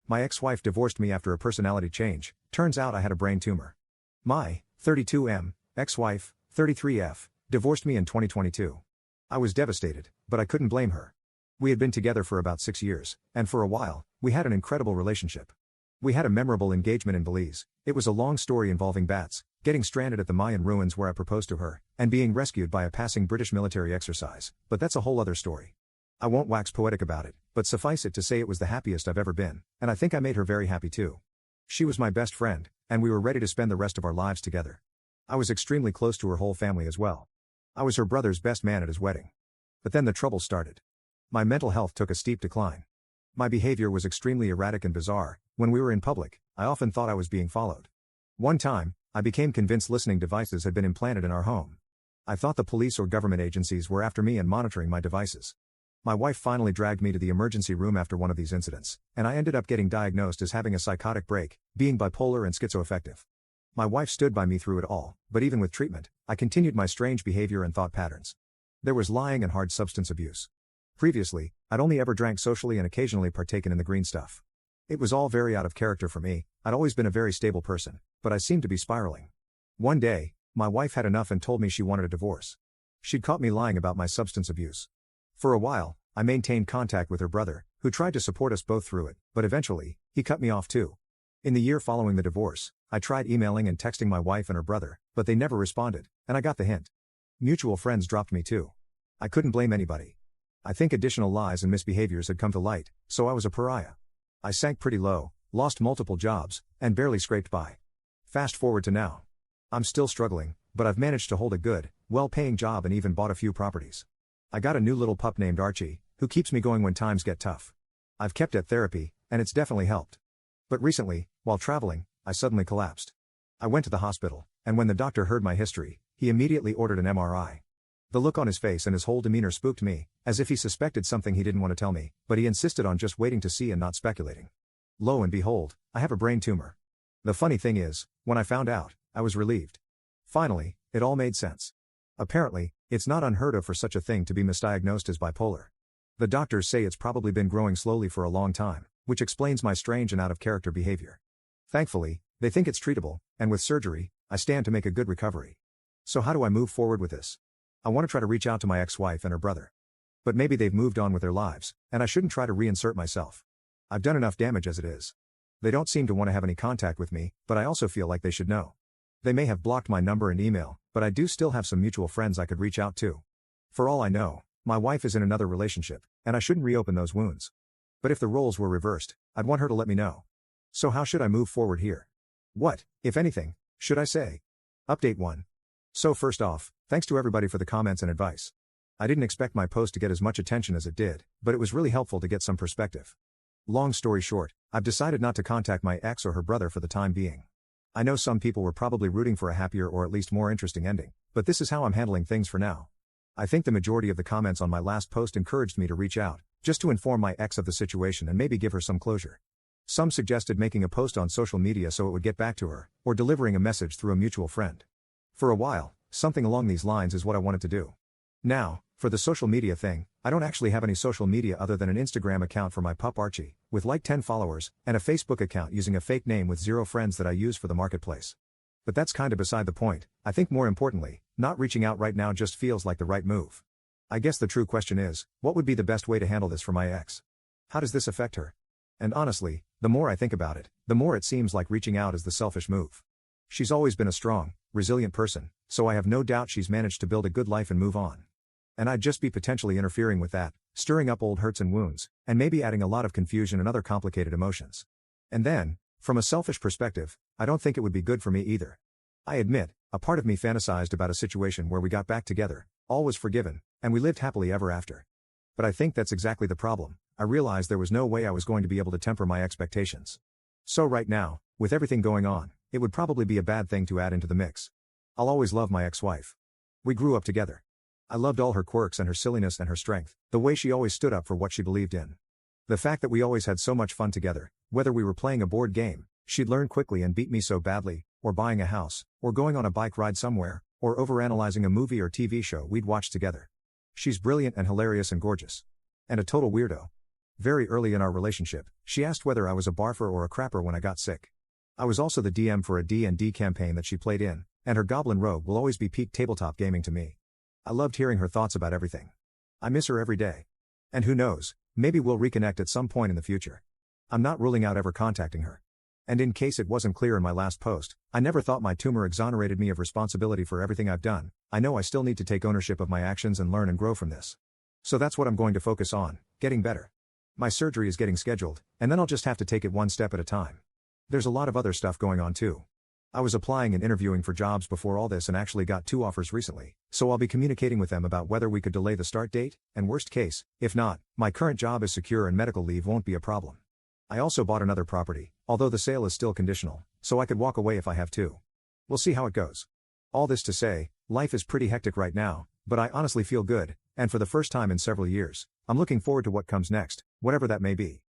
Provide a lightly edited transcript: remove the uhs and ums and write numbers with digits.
My ex-wife divorced me after a personality change. Turns out I had a brain tumor. My 32M ex-wife, 33F, divorced me in 2022. I was devastated, but I couldn't blame her. We had been together for about 6 years, and for a while, we had an incredible relationship. We had a memorable engagement in Belize. It was a long story involving bats, getting stranded at the Mayan ruins where I proposed to her, and being rescued by a passing British military exercise, but that's a whole other story. I won't wax poetic about it, but suffice it to say it was the happiest I've ever been, and I think I made her very happy too. She was my best friend, and we were ready to spend the rest of our lives together. I was extremely close to her whole family as well. I was her brother's best man at his wedding. But then the trouble started. My mental health took a steep decline. My behavior was extremely erratic and bizarre. When we were in public, I often thought I was being followed. One time, I became convinced listening devices had been implanted in our home. I thought the police or government agencies were after me and monitoring my devices. My wife finally dragged me to the emergency room after one of these incidents, and I ended up getting diagnosed as having a psychotic break, being bipolar and schizoaffective. My wife stood by me through it all, but even with treatment, I continued my strange behavior and thought patterns. There was lying and hard substance abuse. Previously, I'd only ever drank socially and occasionally partaken in the green stuff. It was all very out of character for me. I'd always been a very stable person, but I seemed to be spiraling. One day, my wife had enough and told me she wanted a divorce. She'd caught me lying about my substance abuse. For a while, I maintained contact with her brother, who tried to support us both through it, but eventually, he cut me off too. In the year following the divorce, I tried emailing and texting my wife and her brother, but they never responded, and I got the hint. Mutual friends dropped me too. I couldn't blame anybody. I think additional lies and misbehaviors had come to light, so I was a pariah. I sank pretty low, lost multiple jobs, and barely scraped by. Fast forward to now. I'm still struggling, but I've managed to hold a good, well-paying job and even bought a few properties. I got a new little pup named Archie, who keeps me going when times get tough. I've kept at therapy, and it's definitely helped. But recently, while traveling, I suddenly collapsed. I went to the hospital, and when the doctor heard my history, he immediately ordered an MRI. The look on his face and his whole demeanor spooked me, as if he suspected something he didn't want to tell me, but he insisted on just waiting to see and not speculating. Lo and behold, I have a brain tumor. The funny thing is, when I found out, I was relieved. Finally, it all made sense. Apparently, it's not unheard of for such a thing to be misdiagnosed as bipolar. The doctors say it's probably been growing slowly for a long time, which explains my strange and out-of-character behavior. Thankfully, they think it's treatable, and with surgery, I stand to make a good recovery. So how do I move forward with this? I want to try to reach out to my ex-wife and her brother. But maybe they've moved on with their lives, and I shouldn't try to reinsert myself. I've done enough damage as it is. They don't seem to want to have any contact with me, but I also feel like they should know. They may have blocked my number and email, but I do still have some mutual friends I could reach out to. For all I know, my wife is in another relationship, and I shouldn't reopen those wounds. But if the roles were reversed, I'd want her to let me know. So how should I move forward here? What, if anything, should I say? Update 1. So first off, thanks to everybody for the comments and advice. I didn't expect my post to get as much attention as it did, but it was really helpful to get some perspective. Long story short, I've decided not to contact my ex or her brother for the time being. I know some people were probably rooting for a happier or at least more interesting ending, but this is how I'm handling things for now. I think the majority of the comments on my last post encouraged me to reach out, just to inform my ex of the situation and maybe give her some closure. Some suggested making a post on social media so it would get back to her, or delivering a message through a mutual friend. For a while, something along these lines is what I wanted to do. Now, for the social media thing, I don't actually have any social media other than an Instagram account for my pup Archie, with like 10 followers, and a Facebook account using a fake name with 0 friends that I use for the marketplace. But that's kinda beside the point. I think more importantly, not reaching out right now just feels like the right move. I guess the true question is, what would be the best way to handle this for my ex? How does this affect her? And honestly, the more I think about it, the more it seems like reaching out is the selfish move. She's always been a strong, resilient person, so I have no doubt she's managed to build a good life and move on. And I'd just be potentially interfering with that, stirring up old hurts and wounds, and maybe adding a lot of confusion and other complicated emotions. And then, from a selfish perspective, I don't think it would be good for me either. I admit, a part of me fantasized about a situation where we got back together, all was forgiven, and we lived happily ever after. But I think that's exactly the problem. I realized there was no way I was going to be able to temper my expectations. So right now, with everything going on, it would probably be a bad thing to add into the mix. I'll always love my ex-wife. We grew up together. I loved all her quirks and her silliness and her strength, the way she always stood up for what she believed in. The fact that we always had so much fun together, whether we were playing a board game, she'd learn quickly and beat me so badly, or buying a house, or going on a bike ride somewhere, or overanalyzing a movie or TV show we'd watch together. She's brilliant and hilarious and gorgeous. And a total weirdo. Very early in our relationship, she asked whether I was a barfer or a crapper when I got sick. I was also the DM for a D&D campaign that she played in, and her goblin rogue will always be peak tabletop gaming to me. I loved hearing her thoughts about everything. I miss her every day. And who knows, maybe we'll reconnect at some point in the future. I'm not ruling out ever contacting her. And in case it wasn't clear in my last post, I never thought my tumor exonerated me of responsibility for everything I've done. I know I still need to take ownership of my actions and learn and grow from this. So that's what I'm going to focus on, getting better. My surgery is getting scheduled, and then I'll just have to take it one step at a time. There's a lot of other stuff going on too. I was applying and interviewing for jobs before all this and actually got 2 offers recently, so I'll be communicating with them about whether we could delay the start date, and worst case, if not, my current job is secure and medical leave won't be a problem. I also bought another property, although the sale is still conditional, so I could walk away if I have to. We'll see how it goes. All this to say, life is pretty hectic right now, but I honestly feel good, and for the first time in several years, I'm looking forward to what comes next, whatever that may be.